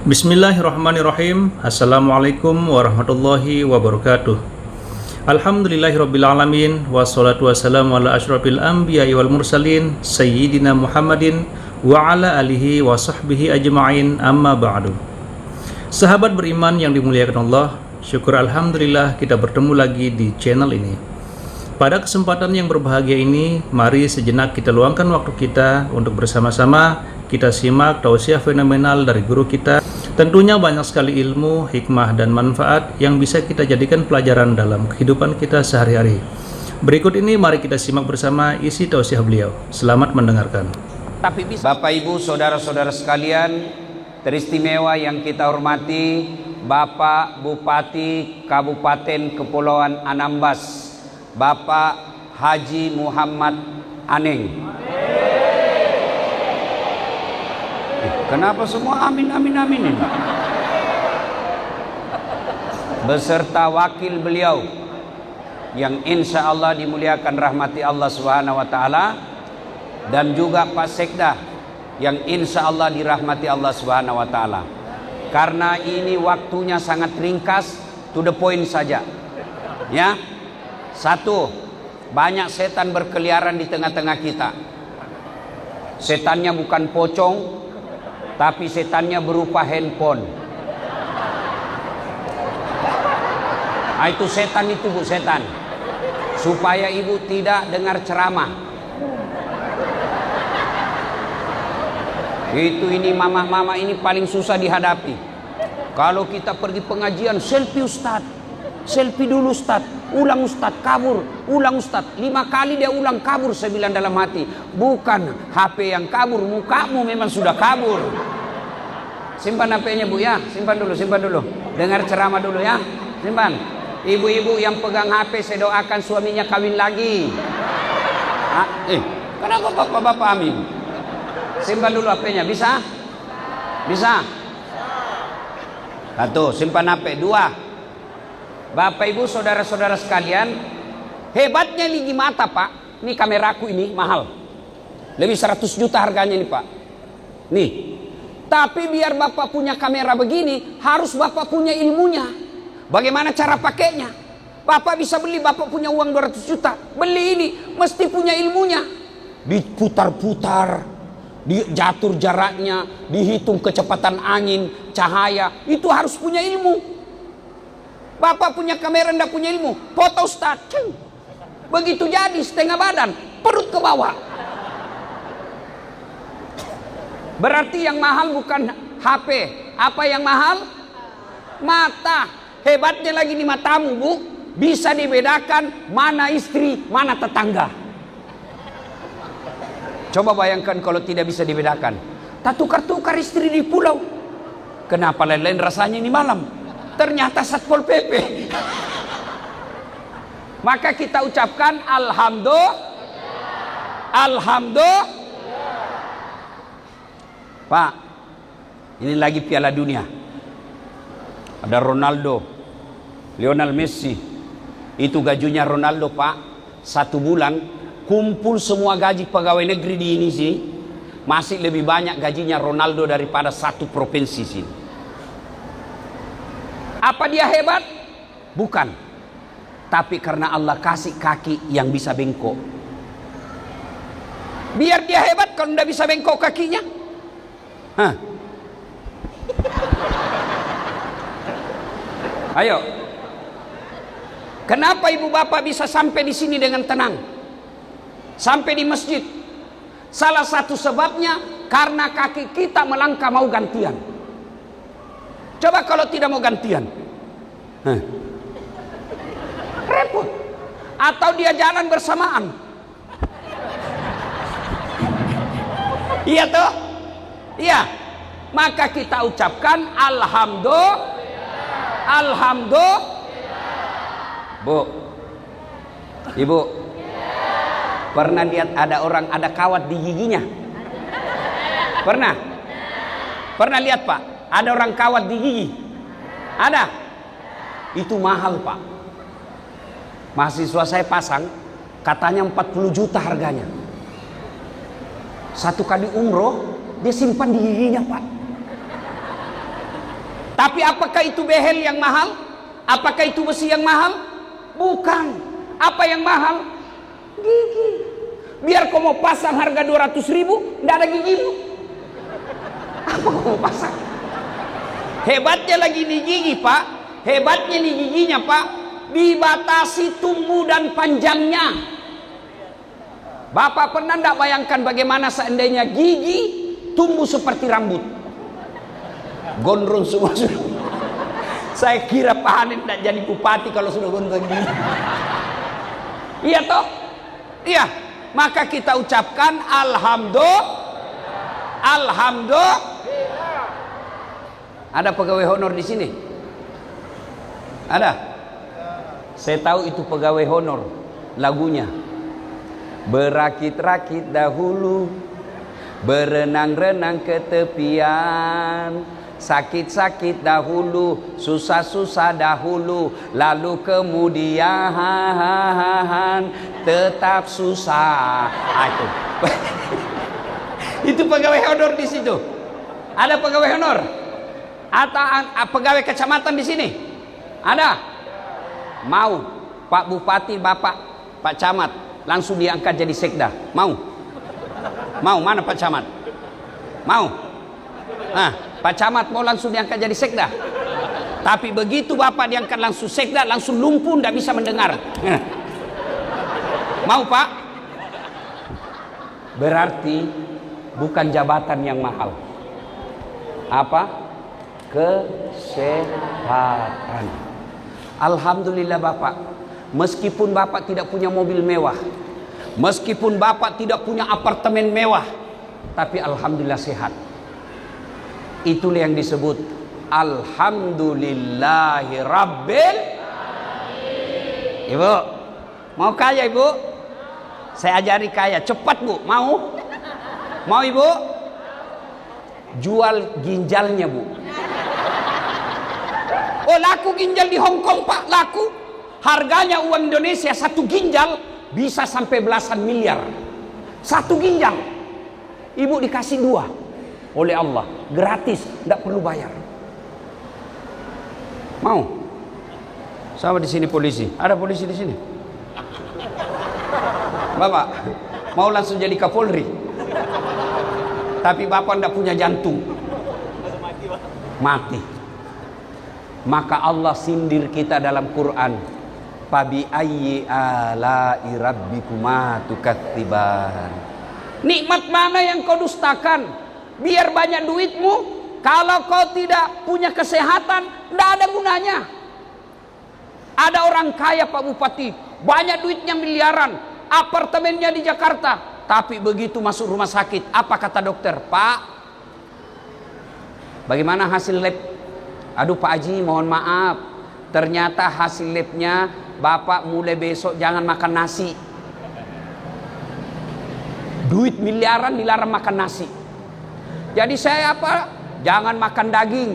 Bismillahirrahmanirrahim. Assalamualaikum warahmatullahi wabarakatuh. Alhamdulillahirrabbilalamin. Wassalatu wassalamu ala ashrafil anbiya'i wal mursalin Sayyidina Muhammadin wa ala alihi wa sahbihi ajma'in, amma ba'du. Sahabat beriman yang dimuliakan Allah, syukur alhamdulillah kita bertemu lagi di channel ini. Pada kesempatan yang berbahagia ini, mari sejenak kita luangkan waktu kita untuk bersama-sama kita simak tausiah fenomenal dari guru kita. Tentunya banyak sekali ilmu, hikmah, dan manfaat yang bisa kita jadikan pelajaran dalam kehidupan kita sehari-hari. Berikut ini mari kita simak bersama isi tausiah beliau. Selamat mendengarkan. Bapak, Ibu, saudara-saudara sekalian teristimewa yang kita hormati, Bapak Bupati Kabupaten Kepulauan Anambas, Bapak Haji Muhammad Aneng. Kenapa semua amin amin amin ini? Beserta wakil beliau yang insya Allah dimuliakan rahmati Allah Subhanahu wa Ta'ala, dan juga Pak Sekda yang insya Allah dirahmati Allah Subhanahu wa Ta'ala. Karena ini waktunya sangat ringkas, to the point saja. Ya, satu, banyak setan berkeliaran di tengah-tengah kita. Setannya bukan pocong, tapi setannya berupa handphone. Nah, itu setan itu, Bu, setan. Supaya ibu tidak dengar ceramah. Ini mama-mama ini paling susah dihadapi. Kalau kita pergi pengajian, selfie Ustaz. Selfie dulu Ustaz. Ulang Ustaz, kabur. Ulang Ustaz. 5 kali dia ulang, kabur. Saya bilang dalam hati, bukan HP yang kabur, mukamu memang sudah kabur. Simpan HP-nya, Bu, ya. Simpan dulu. Dengar ceramah dulu, ya. Simpan. Ibu-ibu yang pegang HP, saya doakan suaminya kawin lagi. Kenapa bapak-bapak amin? Simpan dulu HP-nya, bisa? Bisa? Satu, simpan HP. 2, Bapak Ibu saudara-saudara sekalian, hebatnya ligi mata, Pak. Ini kameraku ini mahal. Lebih 100 juta harganya ini, Pak. Nih. Tapi biar Bapak punya kamera begini, harus Bapak punya ilmunya. Bagaimana cara pakainya? Bapak bisa beli, Bapak punya uang 200 juta. Beli ini, mesti punya ilmunya. Diputar-putar, diatur jaraknya, dihitung kecepatan angin, cahaya. Itu harus punya ilmu. Bapak punya kamera, ndak punya ilmu, foto Ustaz, begitu jadi setengah badan, perut ke bawah. Berarti yang mahal bukan HP. Apa yang mahal? Mata. Hebatnya lagi di matamu, Bu, bisa dibedakan mana istri, mana tetangga. Coba bayangkan kalau tidak bisa dibedakan. Tak tukar-tukar istri di pulau. Kenapa lain-lain rasanya ini malam? Ternyata Satpol PP. Maka kita ucapkan Alhamdulillah. Pak, ini lagi Piala Dunia. Ada Ronaldo, Lionel Messi. Itu gajinya Ronaldo, Pak, 1 bulan kumpul semua gaji pegawai negeri di ini sih, masih lebih banyak gajinya Ronaldo daripada 1 provinsi sini. Apa dia hebat? Bukan. Tapi karena Allah kasih kaki yang bisa bengkok. Biar dia hebat kalau tidak bisa bengkok kakinya. Ayo. Kenapa ibu bapak bisa sampai di sini dengan tenang? Sampai di masjid. Salah satu sebabnya karena kaki kita melangkah mau gantian. Coba kalau tidak mau gantian, repot. Atau dia jalan bersamaan. Iya toh? Iya. Maka kita ucapkan Alhamdulillah. Bu, Ibu, pernah lihat ada orang ada kawat di giginya? Pernah lihat, Pak? Ada orang kawat di gigi? Ada? Itu mahal, Pak. Mahasiswa saya pasang, katanya 40 juta harganya. 1 kali umroh, dia simpan di giginya, Pak. Tapi apakah itu behel yang mahal? Apakah itu besi yang mahal? Bukan. Apa yang mahal? Gigi. Biar kau mau pasang harga 200.000, tidak ada gigimu. Apa kau mau pasang? Hebatnya lagi nih gigi, Pak. Hebatnya nih giginya, Pak. Dibatasi tumbuh dan panjangnya. Bapak pernah tidak bayangkan bagaimana seandainya gigi tumbuh seperti rambut? Gondrong semua sudah. Saya kira Pak Hanin tidak jadi bupati kalau sudah gondrong gini. Iya toh? Iya. Maka kita ucapkan Alhamdulillah. Ada pegawai honor di sini? Ada? Saya tahu itu pegawai honor. Lagunya. Berakit-rakit dahulu, berenang-renang ke tepian, sakit-sakit dahulu, susah-susah dahulu, lalu kemudian tetap susah. Itu. Itu pegawai honor di situ. Ada pegawai honor? Atau pegawai kecamatan di sini? Ada? Mau Pak Bupati, Bapak, Pak Camat langsung diangkat jadi sekda? Mau? Mau? Mana Pak Camat? Mau? Nah, Pak Camat mau langsung diangkat jadi sekda. Tapi begitu Bapak diangkat langsung sekda, langsung lumpuh, tidak bisa mendengar. Mau Pak? Berarti bukan jabatan yang mahal. Apa? Kesehatan. Alhamdulillah Bapak. Meskipun Bapak tidak punya mobil mewah, meskipun Bapak tidak punya apartemen mewah, tapi alhamdulillah sehat. Itulah yang disebut alhamdulillahi rabbil alamin. Ibu, mau kaya Ibu? Saya ajari kaya, cepat Bu. Mau? Mau Ibu? Jual ginjalnya Bu. Oh, laku ginjal di Hong Kong Pak, laku. Harganya uang Indonesia satu ginjal bisa sampai belasan miliar. Satu ginjal. Ibu dikasih 2 oleh Allah, gratis, tidak perlu bayar. Mau? Sama di sini polisi. Ada polisi di sini? Bapak mau langsung jadi Kapolri, tapi Bapak tidak punya jantung, mati. Maka Allah sindir kita dalam Quran. Fabi ayyi ala'i rabbikuma tukatsiban. Nikmat mana yang kau dustakan? Biar banyak duitmu, kalau kau tidak punya kesehatan, tidak ada gunanya. Ada orang kaya Pak Bupati, banyak duitnya miliaran, apartemennya di Jakarta, tapi begitu masuk rumah sakit, apa kata dokter? Pak, bagaimana hasil lab? Aduh Pak Haji, mohon maaf, ternyata hasil labnya Bapak mulai besok jangan makan nasi. Duit miliaran dilarang makan nasi. Jadi saya apa? Jangan makan daging,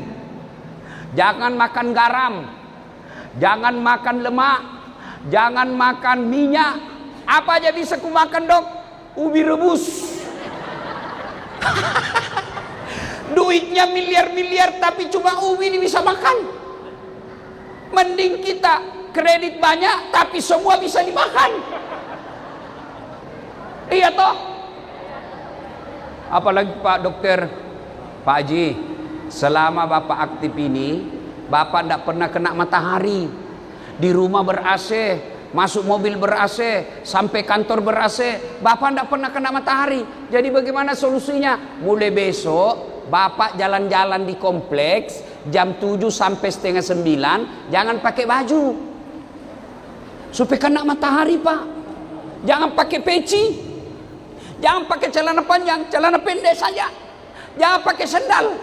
jangan makan garam, jangan makan lemak, jangan makan minyak. Apa aja bisa ku makan dok? Ubi rebus. Duitnya miliar-miliar tapi cuma ubi ini bisa makan. Mending kita kredit banyak tapi semua bisa dimakan. Iya toh? Apalagi Pak Dokter, Pak Haji, selama Bapak aktif ini, Bapak tidak pernah kena matahari. Di rumah ber-AC, masuk mobil ber-AC, sampai kantor ber-AC, Bapak tidak pernah kena matahari. Jadi bagaimana solusinya? Mulai besok Bapak jalan-jalan di kompleks jam 7 sampai setengah 9, jangan pakai baju supaya kena matahari Pak. Jangan pakai peci, jangan pakai celana panjang, celana pendek saja. Jangan pakai sendal.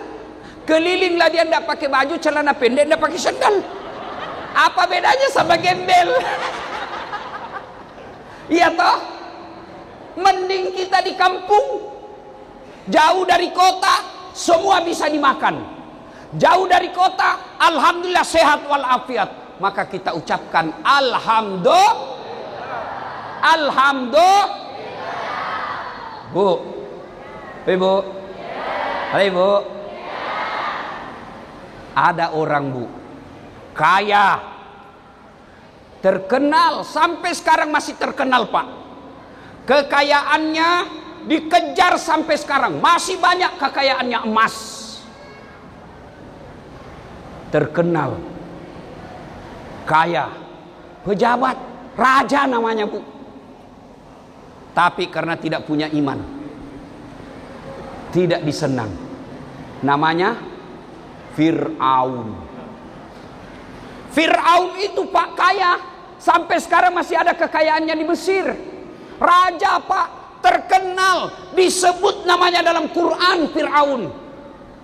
Kelilinglah dia tidak pakai baju, celana pendek, tidak pakai sendal. Apa bedanya sama gembel? Iya toh? Mending kita di kampung, jauh dari kota, semua bisa dimakan. Jauh dari kota, alhamdulillah sehat walafiat. Maka kita ucapkan alhamdulillah. Bu, Ibu, halo Ibu. Ada orang, Bu, kaya, terkenal, sampai sekarang masih terkenal, Pak. Kekayaannya dikejar sampai sekarang, masih banyak kekayaannya, emas. Terkenal, kaya, pejabat, raja namanya, Bu. Tapi karena tidak punya iman, tidak disenang. Namanya Fir'aun. Fir'aun itu, Pak, kaya. Sampai sekarang masih ada kekayaannya di Mesir. Raja, Pak, terkenal, disebut namanya dalam Quran Fir'aun.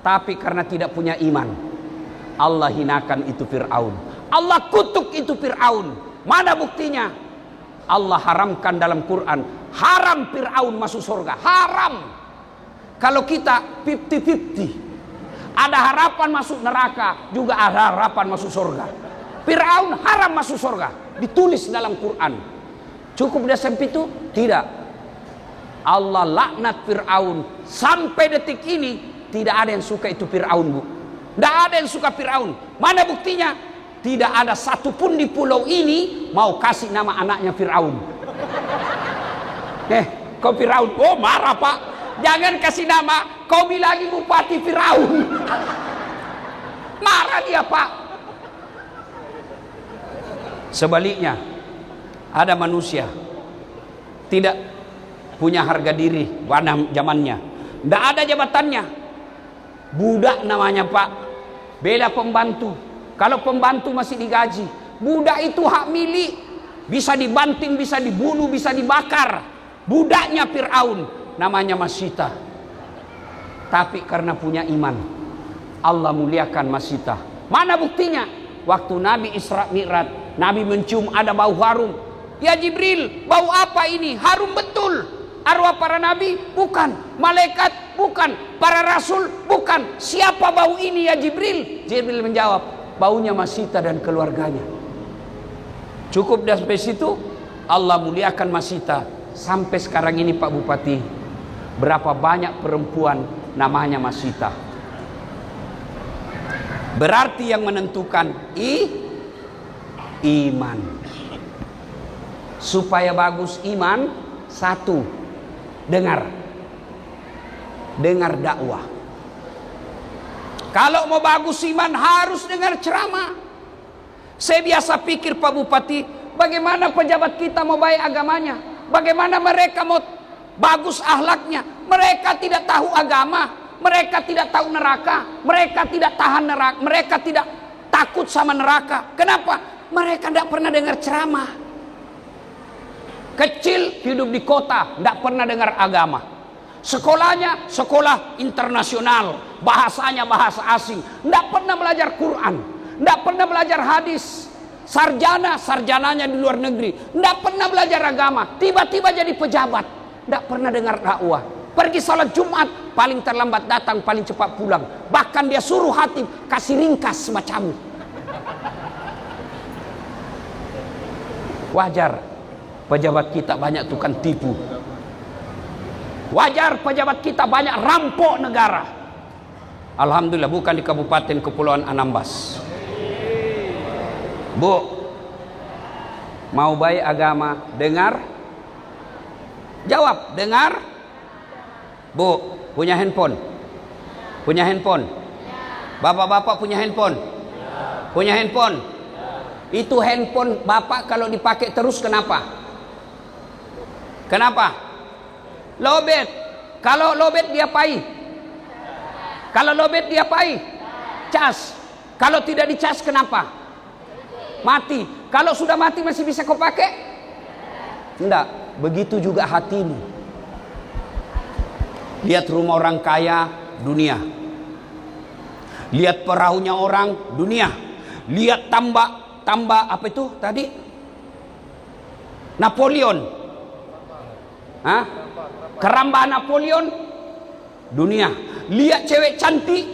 Tapi karena tidak punya iman, Allah hinakan itu Fir'aun. Allah kutuk itu Fir'aun. Mana buktinya? Allah haramkan dalam Quran, haram Fir'aun masuk surga. Haram. Kalau kita 50-50, ada harapan masuk neraka, juga ada harapan masuk surga. Fir'aun haram masuk surga, ditulis dalam Quran. Cukup dia sampai itu? Tidak. Allah laknat Fir'aun. Sampai detik ini tidak ada yang suka itu Fir'aun, Bu. Tidak ada yang suka Fir'aun. Mana buktinya? Tidak ada satupun di pulau ini mau kasih nama anaknya Fir'aun. Kau Fir'aun, oh marah, Pak. Jangan kasih nama, kau bilangi bupati Fir'aun. Marah dia, Pak. Sebaliknya, ada manusia tidak punya harga diri pada zamannya, tidak ada jabatannya, budak namanya, Pak. Beda pembantu. Kalau pembantu masih digaji, budak itu hak milik, bisa dibanting, bisa dibunuh, bisa dibakar. Budaknya Fir'aun namanya Masyitah. Tapi karena punya iman, Allah muliakan Masyitah. Mana buktinya? Waktu Nabi Isra Mi'raj, Nabi mencium ada bau harum. Ya Jibril, bau apa ini? Harum betul. Arwah para nabi? Bukan. Malaikat? Bukan. Para rasul? Bukan. Siapa bau ini ya Jibril? Jibril menjawab, baunya Masyitah dan keluarganya. Cukup sampai situ, Allah muliakan Masyitah. Sampai sekarang ini, Pak Bupati, berapa banyak perempuan namanya Masyitah. Berarti yang menentukan iman. Supaya bagus iman, satu, dengar dakwah. Kalau mau bagus iman harus dengar ceramah. Saya biasa pikir, Pak Bupati, bagaimana pejabat kita mau baik agamanya? Bagaimana mereka mau bagus akhlaknya? Mereka tidak tahu agama, mereka tidak tahu neraka, mereka tidak tahan neraka, mereka tidak takut sama neraka. Kenapa? Mereka tidak pernah dengar ceramah. Kecil hidup di kota, tidak pernah dengar agama. Sekolahnya sekolah internasional, bahasanya bahasa asing, tidak pernah belajar Quran, tidak pernah belajar hadis. Sarjananya di luar negeri, tidak pernah belajar agama, tiba-tiba jadi pejabat, tidak pernah dengar dakwah. Pergi salat Jumat, paling terlambat datang, paling cepat pulang. Bahkan dia suruh hatib kasih ringkas semacam. Wajar pejabat kita banyak tukang tipu. Wajar pejabat kita banyak rampok negara. Alhamdulillah bukan di Kabupaten Kepulauan Anambas. Bu, mau baik agama, dengar? Jawab, dengar? Bu, punya handphone? Punya handphone? Bapak-bapak punya handphone? Punya handphone? Itu handphone bapak kalau dipakai terus kenapa? Kenapa? Lobet. Kalau lobet diapain? Kalau lobet diapain? Cas. Kalau tidak dicas kenapa? Mati. Kalau sudah mati masih bisa kau pakai? Tidak. Begitu juga hatimu. Lihat rumah orang kaya, dunia. Lihat perahunya orang, dunia. Lihat tambak apa itu tadi? Napoleon. Hah? Keramba Napoleon, dunia. Lihat cewek cantik,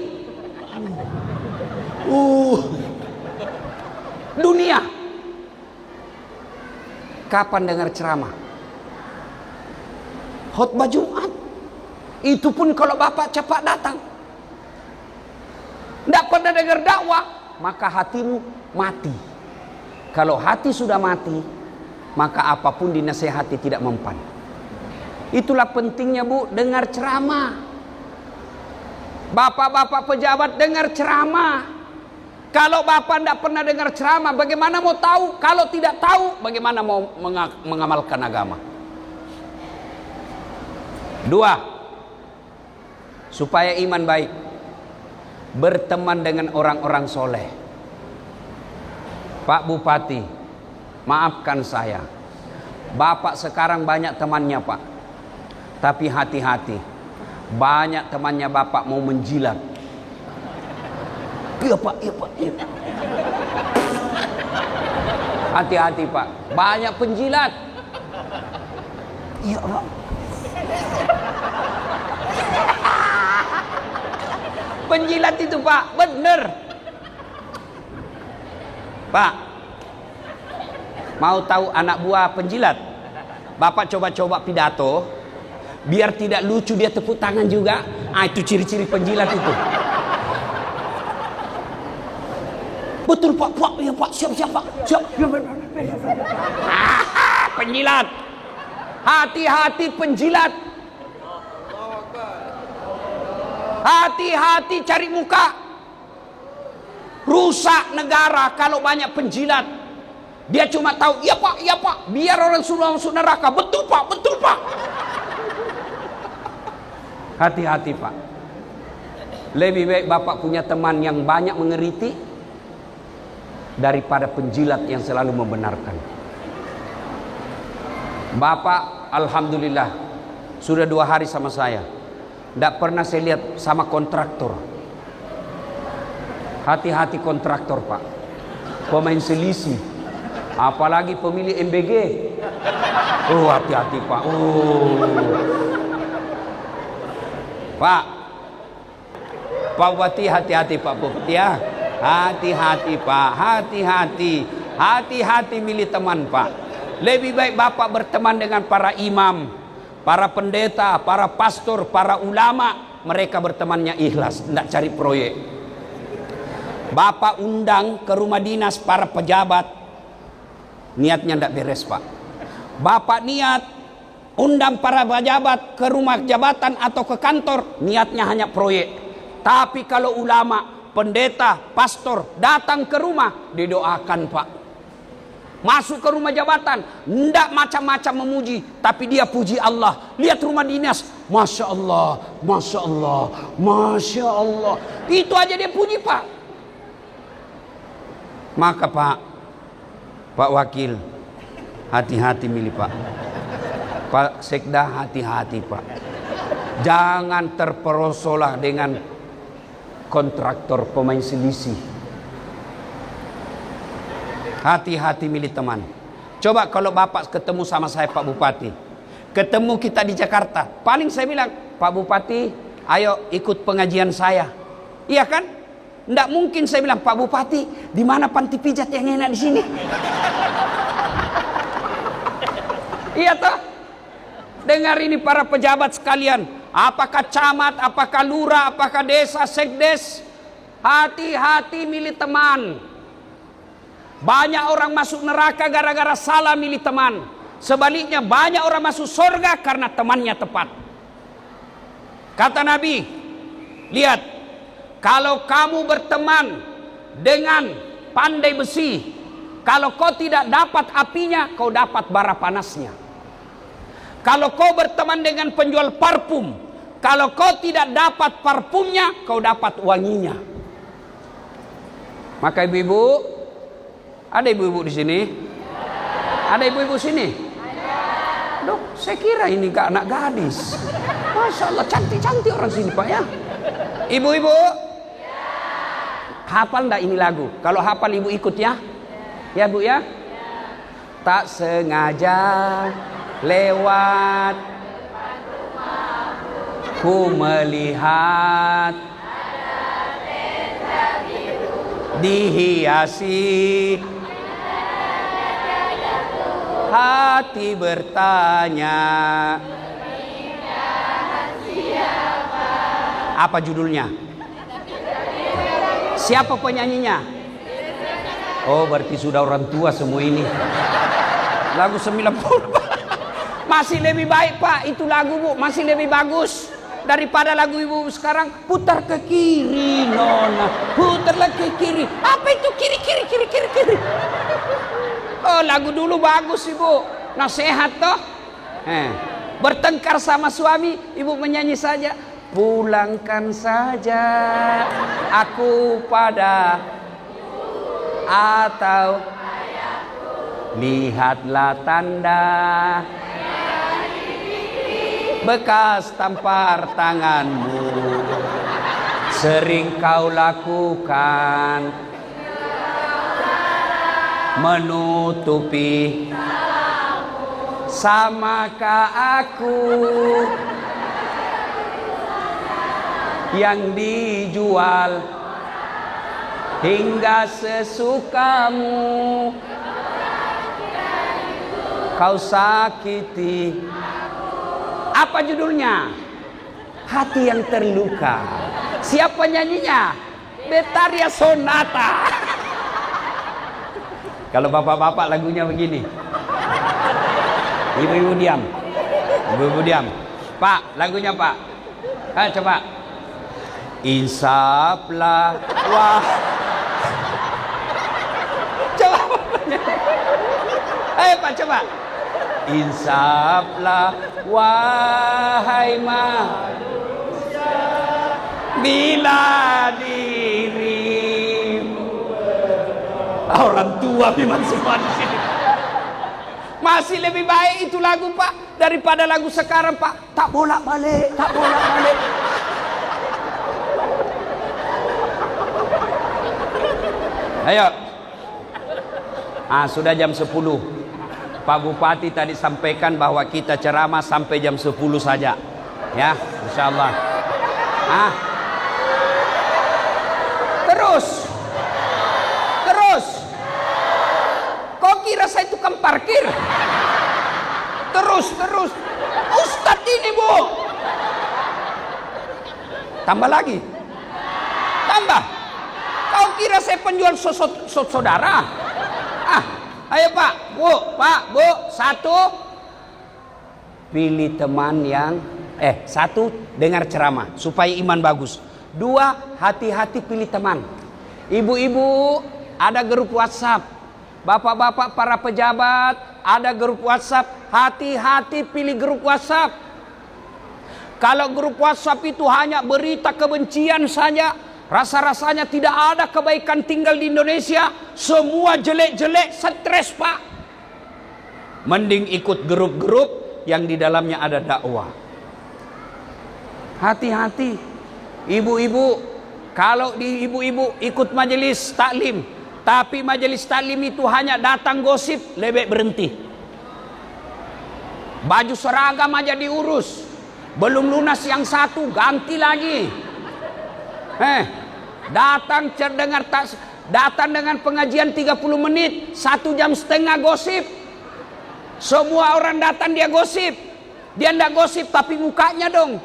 dunia. Kapan dengar ceramah? Khutbah Jumat. Itu pun kalau bapak cepat datang. Tidak pernah dengar dakwah, maka hatimu mati. Kalau hati sudah mati, maka apapun dinasehati tidak mempan. Itulah pentingnya Bu, dengar ceramah. Bapak-bapak pejabat dengar ceramah. Kalau bapak tidak pernah dengar ceramah, bagaimana mau tahu? Kalau tidak tahu, bagaimana mau mengamalkan agama? 2. Supaya iman baik, berteman dengan orang-orang soleh. Pak Bupati, maafkan saya, Bapak sekarang banyak temannya Pak, tapi hati-hati, banyak temannya Bapak mau menjilat. Iya Pak, iya Pak, iya. Hati-hati Pak, banyak penjilat. Iya Pak. Penjilat itu Pak, bener. Pak, mau tahu anak buah penjilat? Bapak coba-coba pidato, biar tidak lucu dia tepuk tangan juga. Itu ciri-ciri penjilat itu. Betul Pak, Pak, ya Pak, siap-siap Pak, siap. Penjilat, hati-hati penjilat. Hati-hati cari muka. Rusak negara kalau banyak penjilat. Dia cuma tahu, iya Pak, biar orang suruh masuk neraka. Betul Pak, betul Pak. Hati-hati Pak. Lebih baik Bapak punya teman yang banyak mengeriti daripada penjilat yang selalu membenarkan. Bapak alhamdulillah sudah 2 hari sama saya. Tidak pernah saya lihat sama kontraktor. Hati-hati kontraktor Pak, pemain selisih, apalagi pemilik MBG. Oh hati-hati Pak. Pak Bupati, hati-hati Pak Bupati ya. Hati-hati Pak, hati-hati milih teman Pak. Lebih baik Bapak berteman dengan para imam, para pendeta, para pastor, para ulama. Mereka bertemannya ikhlas, tidak cari proyek. Bapak undang ke rumah dinas para pejabat, niatnya tidak beres Pak. Bapak niat undang para pejabat ke rumah jabatan atau ke kantor, niatnya hanya proyek. Tapi kalau ulama, pendeta, pastor datang ke rumah, didoakan Pak. Masuk ke rumah jabatan, tidak macam-macam memuji, tapi dia puji Allah. Lihat rumah dinas, Masya Allah, Masya Allah, Masya Allah. Itu aja dia puji Pak. Maka Pak Wakil, hati-hati milih Pak. Pak Sekda, hati-hati Pak. Jangan terperosolah dengan kontraktor pemain selisih. Hati-hati milih teman. Coba kalau Bapak ketemu sama saya Pak Bupati, ketemu kita di Jakarta, paling saya bilang, Pak Bupati, ayo ikut pengajian saya. Iya kan? Tidak mungkin saya bilang, Pak Bupati, di mana panti pijat yang enak di sini? Iya toh? Dengar ini para pejabat sekalian, apakah camat, apakah lurah, apakah desa, sekdes, hati-hati milih teman. Banyak orang masuk neraka gara-gara salah milih teman. Sebaliknya banyak orang masuk surga karena temannya tepat. Kata Nabi, lihat, kalau kamu berteman dengan pandai besi, kalau kau tidak dapat apinya, kau dapat bara panasnya. Kalau kau berteman dengan penjual parfum, kalau kau tidak dapat parfumnya, kau dapat wanginya. Maka ibu-ibu, ada ibu-ibu di sini? Ada ibu-ibu sini? Dok, saya kira ini gak anak gadis. Masya Allah, cantik-cantik orang sini Pak ya. Ibu-ibu, hafal ndak ini lagu? Kalau hafal ibu ikut ya? Ya Bu ya? Tak sengaja lewat ku melihat dihiasi hati bertanya, apa judulnya? Siapa penyanyinya? Oh, berarti sudah orang tua semua ini. Lagu 90. Masih lebih baik, Pak. Itu lagu, Bu, masih lebih bagus daripada lagu ibu sekarang. Putar ke kiri, Nona. Putarlah ke kiri. Apa itu kiri, kiri, kiri, kiri, kiri? Oh, lagu dulu bagus, Ibu. Nasihat toh. Bertengkar sama suami, ibu menyanyi saja. Pulangkan saja aku pada, atau lihatlah tanda bekas tampar tanganmu sering kau lakukan menutupi. Samakah aku yang dijual hingga sesukamu kau sakiti? Apa judulnya? Hati yang terluka. Siapa nyanyinya? Betharia Sonata. Kalau bapak-bapak lagunya begini. Ibu-ibu diam. Ibu-ibu diam. Pak, lagunya Pak. Coba. Insaplah wah. Coba. Ayo Pak, coba. Insaplah wahai manusia bila dirimu. Orang tua memang semua di sini. Masih lebih baik itu lagu, Pak, daripada lagu sekarang, Pak. Tak bolak-balik, tak bolak-balik. Ayo. Sudah jam 10. Pak Bupati tadi sampaikan bahwa kita ceramah sampai jam 10 saja. Ya, insyaallah. Terus. Kok kira saya tukang parkir? Terus. Ustadz ini, Bu. Tambah lagi. Tambah. Kau kira saya penjual saudara? Ayo Pak, Bu, satu, pilih teman yang satu, dengar ceramah supaya iman bagus. Dua, hati-hati pilih teman. Ibu-ibu, ada grup WhatsApp. Bapak-bapak para pejabat, ada grup WhatsApp. Hati-hati pilih grup WhatsApp. Kalau grup WhatsApp itu hanya berita kebencian saja, rasa-rasanya tidak ada kebaikan tinggal di Indonesia. Semua jelek-jelek, stres, Pak. Mending ikut grup-grup yang di dalamnya ada dakwah. Hati-hati. Ibu-ibu, kalau di ibu-ibu ikut majelis taklim, tapi majelis taklim itu hanya datang gosip, lebih berhenti. Baju seragam aja diurus. Belum lunas yang satu, ganti lagi. Datang dengan pengajian 30 menit, 1 jam setengah gosip. Semua orang datang dia gosip. Dia ndak gosip tapi mukanya dong.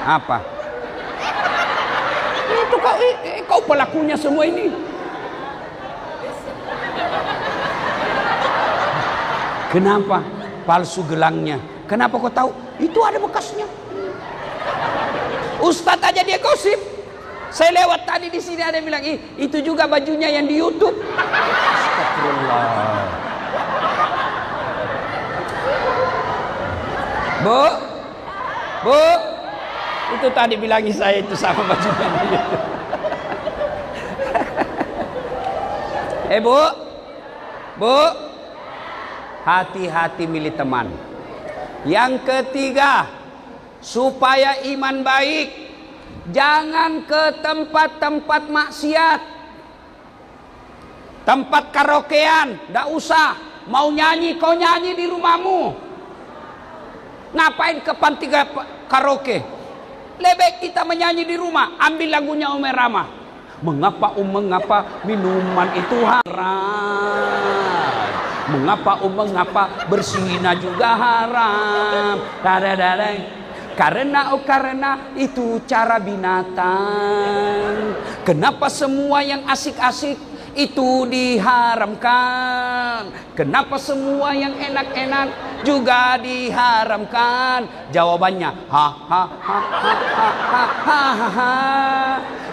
Apa? Itu kau pelakunya semua ini. Kenapa? Palsu gelangnya. Kenapa kau tahu? Itu ada bekasnya. Ustadz aja dia gosip. Saya lewat tadi di sini ada yang bilang, itu juga bajunya yang di YouTube. Astagfirullah. Bu, itu tadi bilangi saya itu sama bajunya di YouTube. Bu, hati-hati milih teman. Yang ketiga, supaya iman baik, jangan ke tempat-tempat maksiat. Tempat karaokean, ndak usah. Mau nyanyi, kau nyanyi di rumahmu. Ngapain ke panti karaoke? Lebih kita menyanyi di rumah. Ambil lagunya Umi Rama. Mengapa minuman itu haram? Mengapa berzina juga haram? Karena itu cara binatang. Kenapa semua yang asik-asik itu diharamkan? Kenapa semua yang enak-enak juga diharamkan? Jawabannya ha ha ha ha ha ha ha ha.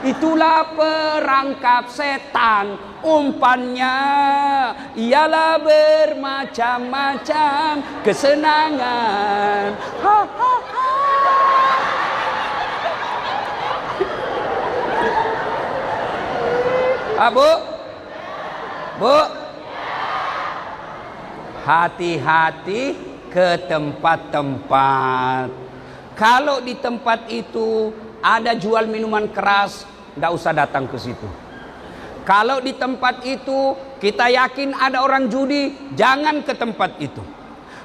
Itulah perangkap setan, umpannya ialah bermacam-macam kesenangan. Ha ha ha. Bu, hati-hati ke tempat-tempat. Kalau di tempat itu ada jual minuman keras, nggak usah datang ke situ. Kalau di tempat itu kita yakin ada orang judi, jangan ke tempat itu.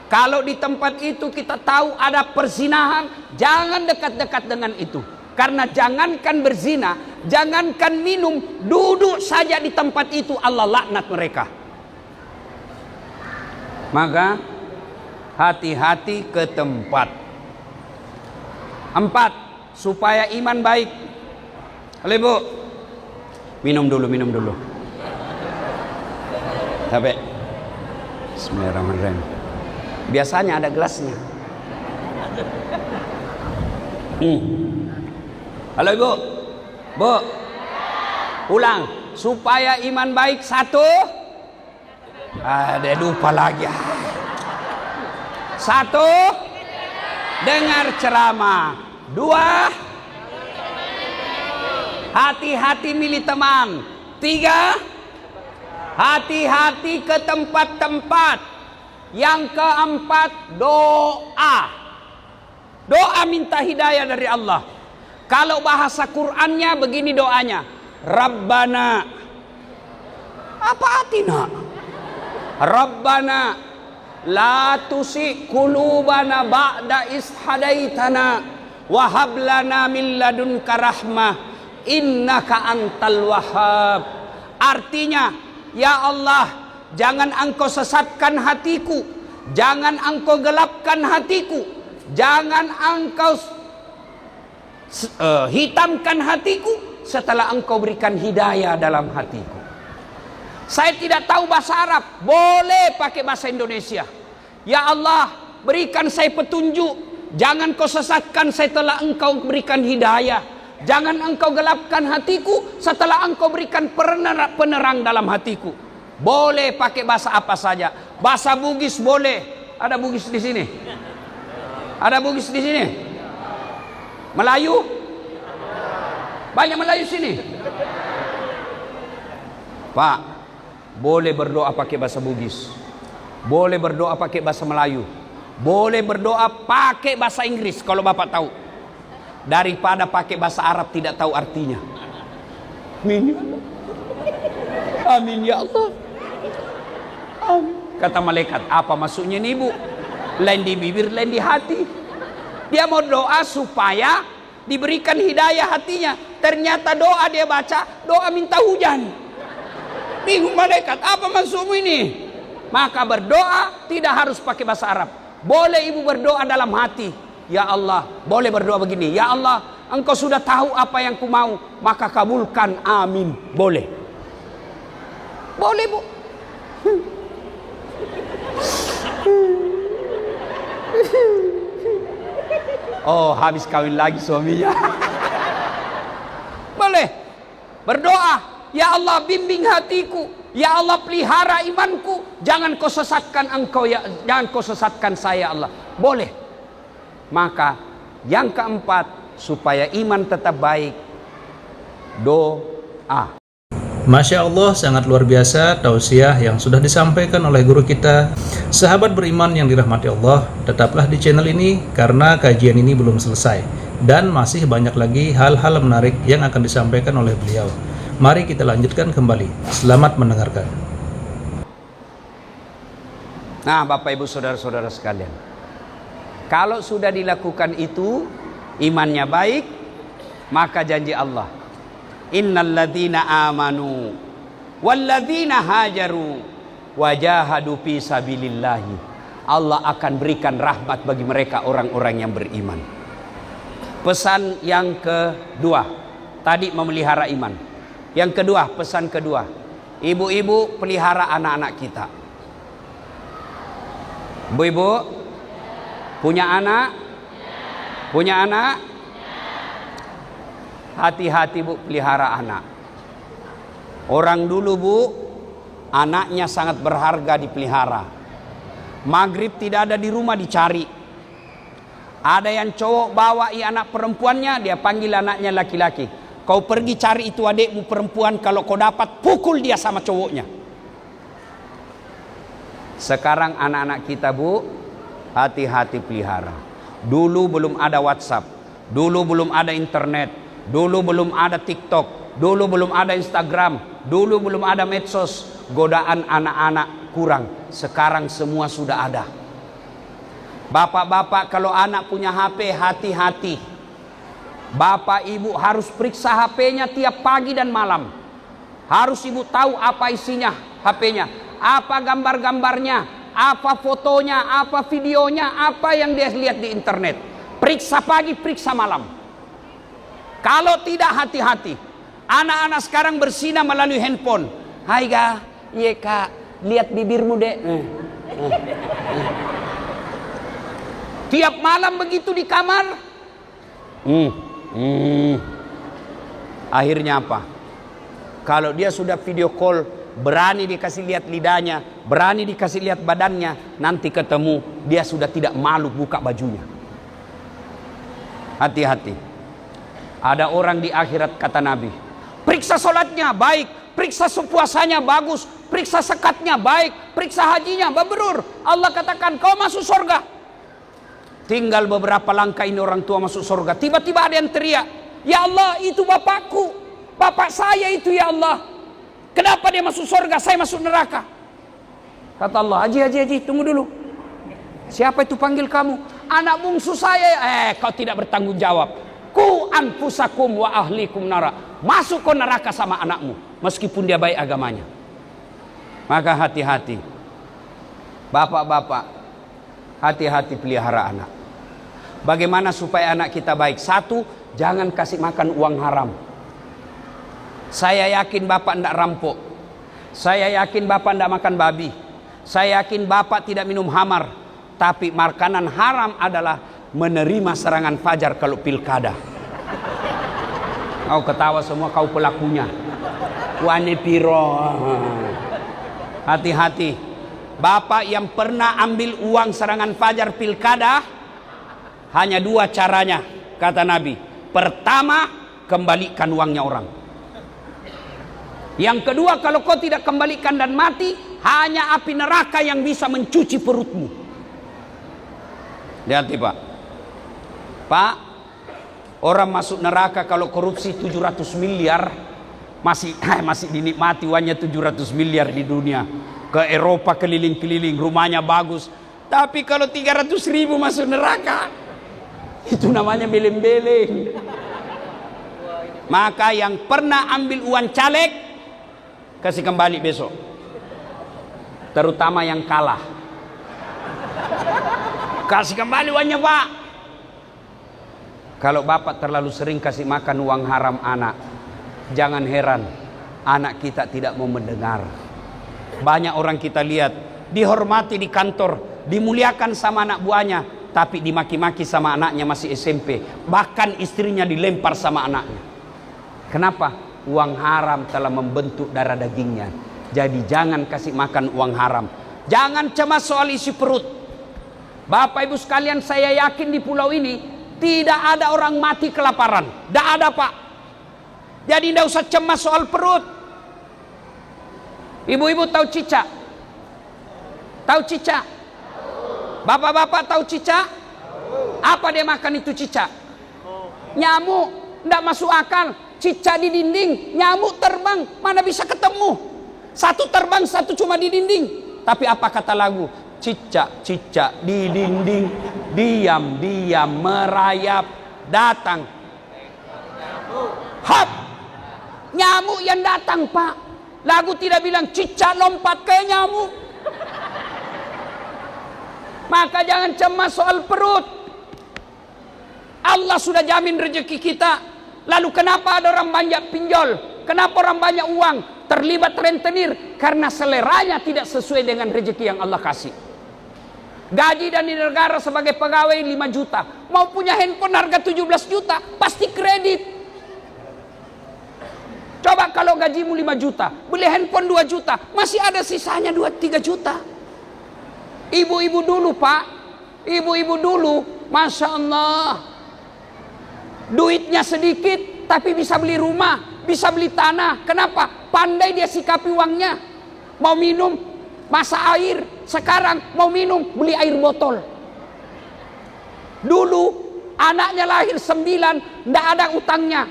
Kalau di tempat itu kita tahu ada perzinahan, jangan dekat-dekat dengan itu. Karena jangankan berzina, jangankan minum, duduk saja di tempat itu Allah laknat mereka. Maka hati-hati ke tempat. 4. Supaya iman baik. Halo Ibu, minum dulu. Sampai. Bismillahirrahmanirrahim. Biasanya ada gelasnya. Halo Ibu, ulang. Supaya iman baik. 1. Ada lupa lagi. 1. Dengar ceramah. 2. Hati-hati milih teman. 3. Hati-hati ke tempat-tempat. Yang 4, doa. Doa minta hidayah dari Allah. Kalau bahasa Qur'annya begini doanya. Rabbana. Apa artinya? Rabbana la tusi qulubana ba'da is hadaitana wa hab lana min ladunka rahmah innaka antal wahhab. Artinya, ya Allah, jangan engkau sesatkan hatiku, jangan engkau gelapkan hatiku, jangan engkau hitamkan hatiku setelah engkau berikan hidayah dalam hatiku. Saya tidak tahu bahasa Arab, boleh pakai bahasa Indonesia. Ya Allah, berikan saya petunjuk, jangan kau sesatkan setelah engkau berikan hidayah, jangan engkau gelapkan hatiku setelah engkau berikan penerang dalam hatiku. Boleh pakai bahasa apa saja. Bahasa Bugis boleh. Ada Bugis di sini? Ada Bugis di sini? Melayu? Banyak Melayu sini. Pak, boleh berdoa pakai bahasa Bugis, boleh berdoa pakai bahasa Melayu, boleh berdoa pakai bahasa Inggris kalau Bapak tahu, daripada pakai bahasa Arab tidak tahu artinya. Amin ya Allah. Amin ya Allah. Amin. Kata malaikat, apa maksudnya nih Bu? Lain di bibir, lain di hati. Dia mau doa supaya diberikan hidayah hatinya. Ternyata doa dia baca, doa minta hujan. Bingung malaikat, apa maksudmu ini? Maka berdoa tidak harus pakai bahasa Arab. Boleh ibu berdoa dalam hati. Ya Allah, boleh berdoa begini. Ya Allah, engkau sudah tahu apa yang ku mau, maka kabulkan, amin. Boleh. Boleh Bu. Oh, habis kawin lagi suaminya. Boleh berdoa, ya Allah bimbing hatiku, ya Allah pelihara imanku, jangan kau sesatkan engkau ya, jangan kau sesatkan saya Allah. Boleh. Maka yang 4, supaya iman tetap baik, doa. Masya Allah, sangat luar biasa tausiah yang sudah disampaikan oleh guru kita. Sahabat beriman yang dirahmati Allah, tetaplah di channel ini karena kajian ini belum selesai dan masih banyak lagi hal-hal menarik yang akan disampaikan oleh beliau. Mari kita lanjutkan kembali. Selamat mendengarkan. Nah, Bapak Ibu saudara-saudara sekalian, kalau sudah dilakukan itu, imannya baik, maka janji Allah, innalladzina amanu walladzina hajaru wajahadu fi sabilillahi, Allah akan berikan rahmat bagi mereka orang-orang yang beriman. Pesan yang kedua, tadi memelihara iman. Yang kedua, pesan kedua, ibu-ibu pelihara anak-anak kita. Ibu-ibu punya anak? Punya anak? Hati-hati bu, pelihara anak. Orang dulu bu, anaknya sangat berharga dipelihara. Maghrib tidak ada di rumah, dicari. Ada yang cowok bawa anak perempuannya, dia panggil anaknya laki-laki. Kau pergi cari itu adikmu perempuan, kalau kau dapat pukul dia sama cowoknya. Sekarang anak-anak kita bu, hati-hati pelihara. Dulu belum ada WhatsApp, dulu belum ada internet, dulu belum ada TikTok, dulu belum ada Instagram, dulu belum ada medsos. Godaan anak-anak kurang. Sekarang semua sudah ada. Bapak-bapak kalau anak punya HP, hati-hati. Bapak ibu harus periksa HP-nya tiap pagi dan malam. Harus ibu tahu apa isinya HP-nya, apa gambar-gambarnya, apa fotonya, apa videonya, apa yang dia lihat di internet. Periksa pagi, periksa malam. Kalau tidak, hati-hati. Anak-anak sekarang berzina melalui handphone. Hai kak, iya kak, lihat bibirmu dek. Tiap malam begitu di kamar. Akhirnya apa? Kalau dia sudah video call, berani dikasih lihat lidahnya, berani dikasih lihat badannya, nanti ketemu dia sudah tidak malu buka bajunya. Hati-hati. Ada orang di akhirat, kata Nabi, periksa sholatnya baik, periksa puasanya bagus, periksa zakatnya baik, periksa hajinya mabrur. Allah katakan kau masuk surga. Tinggal beberapa langkah ini orang tua masuk surga. Tiba-tiba ada yang teriak, ya Allah itu bapakku, bapak saya itu ya Allah. Kenapa dia masuk surga, saya masuk neraka? Kata Allah, haji, tunggu dulu. Siapa itu panggil kamu? Anak bungsu saya. Kau tidak bertanggung jawab. Ku anfusakum wa ahlikum nara. Masuk ke neraka sama anakmu, meskipun dia baik agamanya. Maka hati-hati. Bapak-bapak, hati-hati pelihara anak. Bagaimana supaya anak kita baik? Satu, jangan kasih makan uang haram. Saya yakin bapak tidak rampok. Saya yakin bapak tidak makan babi. Saya yakin bapak tidak minum hamar. Tapi makanan haram adalah menerima serangan fajar kalau pilkada. Kau ketawa semua, kau pelakunya. Wane piro. Hati-hati. Bapak yang pernah ambil uang serangan fajar pilkada, hanya dua caranya, kata Nabi. Pertama, kembalikan uangnya orang. Yang kedua, kalau kau tidak kembalikan dan mati, hanya api neraka yang bisa mencuci perutmu. Lihat pak. Pak, orang masuk neraka kalau korupsi 700 miliar, masih dinikmati uangnya 700 miliar di dunia. Ke Eropa keliling-keliling, rumahnya bagus. Tapi kalau 300.000 masuk neraka, itu namanya beleng-beleng. Maka yang pernah ambil uang caleg, kasih kembali besok. Terutama yang kalah. Kasih kembali uangnya pak. Kalau bapak terlalu sering kasih makan uang haram anak, jangan heran anak kita tidak mau mendengar. Banyak orang kita lihat dihormati di kantor, dimuliakan sama anak buahnya, tapi dimaki-maki sama anaknya masih SMP. Bahkan istrinya dilempar sama anaknya. Kenapa? Uang haram telah membentuk darah dagingnya. Jadi jangan kasih makan uang haram. Jangan cemas soal isi perut. Bapak ibu sekalian, saya yakin di pulau ini tidak ada orang mati kelaparan. Tidak ada pak. Jadi tidak usah cemas soal perut. Ibu-ibu tahu cicak? Tahu cicak? Bapak-bapak tahu cicak? Apa dia makan itu cicak? Nyamuk. Tidak masuk akal. Cicak di dinding, nyamuk terbang, mana bisa ketemu? Satu terbang, satu cuma di dinding. Tapi apa kata lagu? Cicak-cicak di dinding, diam-diam merayap, datang. Hap! Nyamuk yang datang pak. Lagu tidak bilang cicak lompat ke nyamuk. Maka jangan cemas soal perut. Allah sudah jamin rezeki kita. Lalu kenapa ada orang banyak pinjol? Kenapa orang banyak uang? Terlibat rentenir? Karena seleranya tidak sesuai dengan rezeki yang Allah kasih. Gaji dari negara sebagai pegawai 5 juta. Mau punya handphone harga 17 juta, pasti kredit. Coba kalau gajimu 5 juta, beli handphone 2 juta, masih ada sisanya 2-3 juta. Ibu-ibu dulu Pak, ibu-ibu dulu, Masya Allah, duitnya sedikit, tapi bisa beli rumah, bisa beli tanah. Kenapa? Pandai dia sikapi uangnya. Mau minum, masak air. Sekarang mau minum, beli air botol. Dulu anaknya lahir 9, tidak ada utangnya.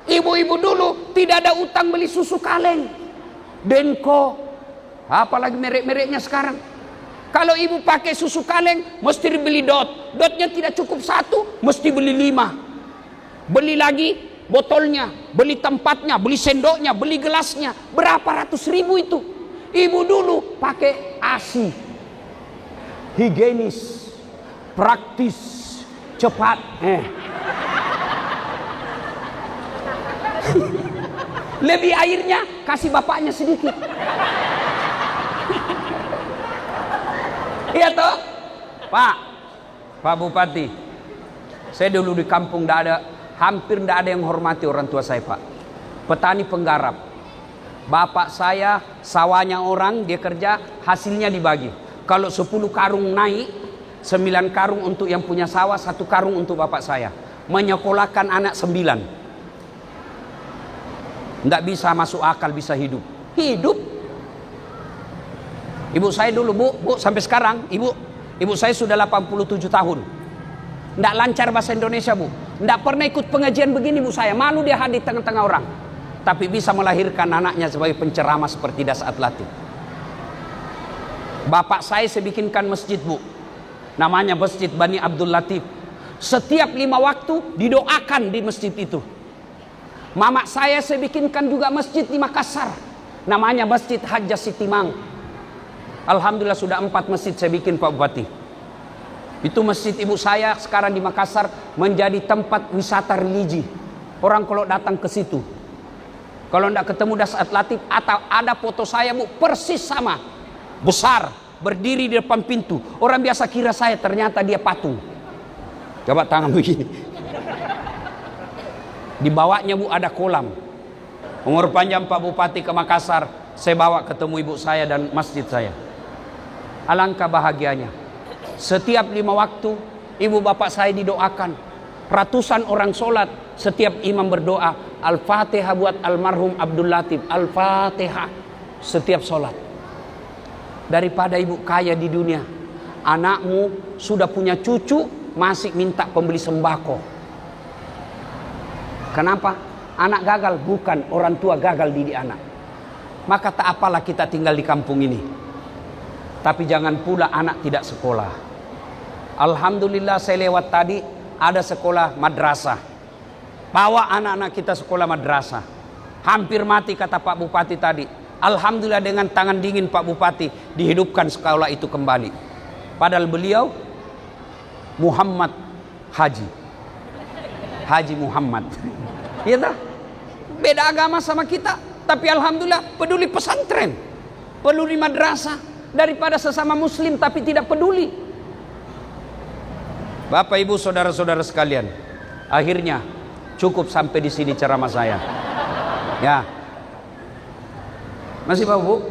Ibu-ibu dulu tidak ada utang beli susu kaleng, Denko, apalagi merek-mereknya sekarang. Kalau ibu pakai susu kaleng, mesti beli dot. Dotnya tidak cukup 1, mesti beli 5. Beli lagi botolnya, beli tempatnya, beli sendoknya, beli gelasnya. Berapa ratus ribu itu. Ibu dulu pakai ASI, higienis, praktis, cepat. Lebih airnya kasih bapaknya sedikit. Iya toh, Pak Bupati. Saya dulu di kampung hampir tidak ada yang menghormati orang tua saya Pak. Petani penggarap. Bapak saya sawahnya orang, dia kerja, hasilnya dibagi. Kalau 10 karung naik, 9 karung untuk yang punya sawah, 1 karung untuk bapak saya. Menyekolahkan anak 9. Tidak bisa masuk akal bisa hidup. Hidup. Ibu saya dulu bu sampai sekarang ibu saya sudah 87 tahun. Tidak lancar bahasa Indonesia bu. Tidak pernah ikut pengajian begini bu saya. Malu dia hadir tengah-tengah orang. Tapi bisa melahirkan anaknya sebagai penceramah seperti Dasaat Latif. Bapak saya bikinkan masjid bu. Namanya Masjid Bani Abdul Latif. Setiap 5 waktu didoakan di masjid itu. Mama saya bikinkan juga masjid di Makassar. Namanya Masjid Hajjah Sitimang. Alhamdulillah sudah 4 masjid saya bikin Pak Bupati. Itu masjid ibu saya sekarang di Makassar menjadi tempat wisata religi. Orang kalau datang ke situ, kalau tidak ketemu Dasaat Latif, atau ada foto saya bu, persis sama. Besar, berdiri di depan pintu. Orang biasa kira saya, ternyata dia patung. Coba tangan begini. Di bawahnya bu ada kolam. Umur panjang Pak Bupati ke Makassar, saya bawa ketemu ibu saya dan masjid saya. Alangkah bahagianya. Setiap 5 waktu ibu bapak saya didoakan. Ratusan orang sholat, setiap imam berdoa Al-Fatihah buat almarhum Abdul Latif. Al-Fatihah setiap sholat. Daripada ibu kaya di dunia, anakmu sudah punya cucu masih minta pembeli sembako. Kenapa? Anak gagal, bukan orang tua gagal didik anak. Maka tak apalah kita tinggal di kampung ini. Tapi jangan pula anak tidak sekolah. Alhamdulillah saya lewat tadi ada sekolah madrasah. Bawa anak-anak kita sekolah madrasah. Hampir mati kata Pak Bupati tadi. Alhamdulillah dengan tangan dingin Pak Bupati dihidupkan sekolah itu kembali. Padahal beliau Muhammad Haji Muhammad. Iya tak? Beda agama sama kita, tapi alhamdulillah peduli pesantren, peduli madrasah daripada sesama muslim tapi tidak peduli. Bapak Ibu saudara-saudara sekalian, akhirnya cukup sampai di sini ceramah saya. Ya. Masih Pak Bu?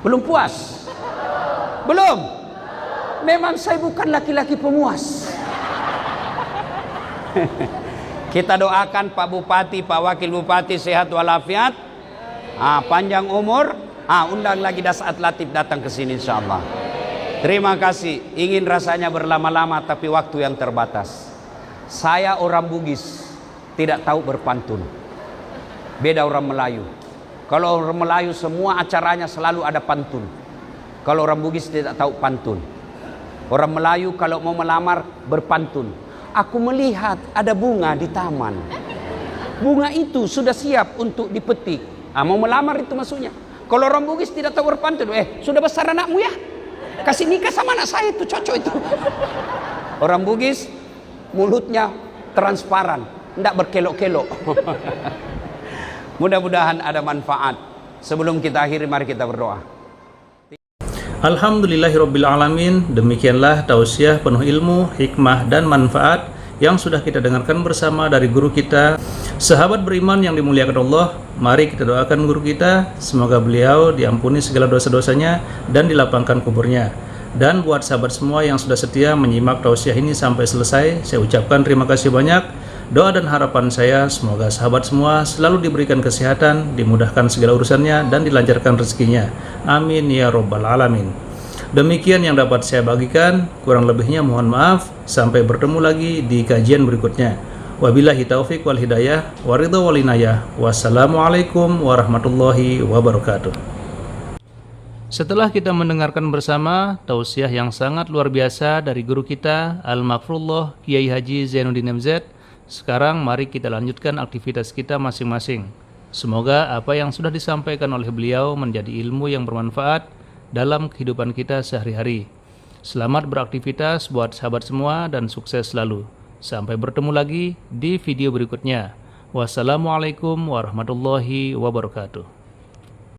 Belum puas? Belum? Memang saya bukan laki-laki pemuas. Kita doakan Pak Bupati, Pak Wakil Bupati sehat walafiat, panjang umur, undang lagi Dasaat Latif datang ke sini insyaallah. Terima kasih. Ingin rasanya berlama-lama tapi waktu yang terbatas. Saya orang Bugis, tidak tahu berpantun. Beda orang Melayu. Kalau orang Melayu semua acaranya selalu ada pantun. Kalau orang Bugis tidak tahu pantun. Orang Melayu kalau mau melamar berpantun. Aku melihat ada bunga di taman. Bunga itu sudah siap untuk dipetik. Mau melamar itu maksudnya. Kalau orang Bugis tidak tahu berpantun, sudah besar anakmu ya, kasih nikah sama anak saya itu, cocok itu. Orang Bugis mulutnya transparan, tidak berkelok-kelok. Mudah-mudahan ada manfaat. Sebelum kita akhiri, mari kita berdoa. Alhamdulillahirabbil alamin. Demikianlah tausiah penuh ilmu, hikmah dan manfaat yang sudah kita dengarkan bersama dari guru kita. Sahabat beriman yang dimuliakan Allah, mari kita doakan guru kita, semoga beliau diampuni segala dosa-dosanya dan dilapangkan kuburnya. Dan buat sahabat semua yang sudah setia menyimak tausiah ini sampai selesai, saya ucapkan terima kasih banyak. Doa dan harapan saya semoga sahabat semua selalu diberikan kesehatan, dimudahkan segala urusannya dan dilancarkan rezekinya. Amin ya robbal alamin. Demikian yang dapat saya bagikan, kurang lebihnya mohon maaf. Sampai bertemu lagi di kajian berikutnya. Wabillahi taufik wal hidayah, waridha wal inayah. Wassalamualaikum warahmatullahi wabarakatuh. Setelah kita mendengarkan bersama tausiah yang sangat luar biasa dari guru kita Al-Maghfurullah Kiai Haji Zainuddin MZ, sekarang mari kita lanjutkan aktivitas kita masing-masing. Semoga apa yang sudah disampaikan oleh beliau menjadi ilmu yang bermanfaat dalam kehidupan kita sehari-hari. Selamat beraktivitas buat sahabat semua dan sukses selalu. Sampai bertemu lagi di video berikutnya. Wassalamualaikum warahmatullahi wabarakatuh.